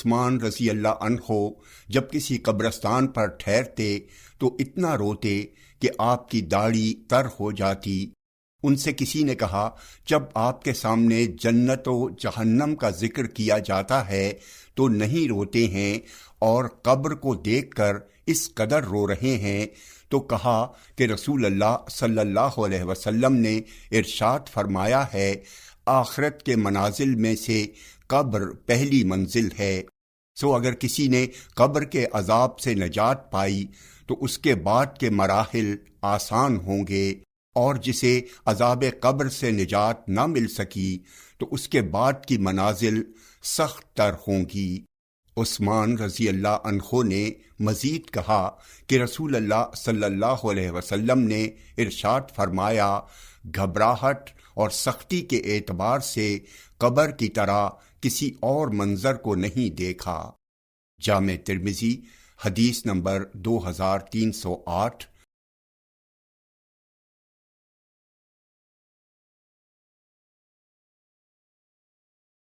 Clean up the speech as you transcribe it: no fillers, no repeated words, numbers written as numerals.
عثمان رضی اللہ عنہ جب کسی قبرستان پر ٹھہرتے تو اتنا روتے کہ آپ کی داڑھی تر ہو جاتی۔ ان سے کسی نے کہا، جب آپ کے سامنے جنت و جہنم کا ذکر کیا جاتا ہے تو نہیں روتے ہیں، اور قبر کو دیکھ کر اس قدر رو رہے ہیں؟ تو کہا کہ رسول اللہ صلی اللہ علیہ وسلم نے ارشاد فرمایا ہے، آخرت کے منازل میں سے قبر پہلی منزل ہے۔ سو اگر کسی نے قبر کے عذاب سے نجات پائی تو اس کے بعد کے مراحل آسان ہوں گے، اور جسے عذاب قبر سے نجات نہ مل سکی تو اس کے بعد کی منازل سخت تر ہوں گی۔ عثمان رضی اللہ عنہ نے مزید کہا کہ رسول اللہ صلی اللہ علیہ وسلم نے ارشاد فرمایا، گھبراہٹ اور سختی کے اعتبار سے قبر کی طرح کسی اور منظر کو نہیں دیکھا۔ جامع ترمذی حدیث نمبر 2308،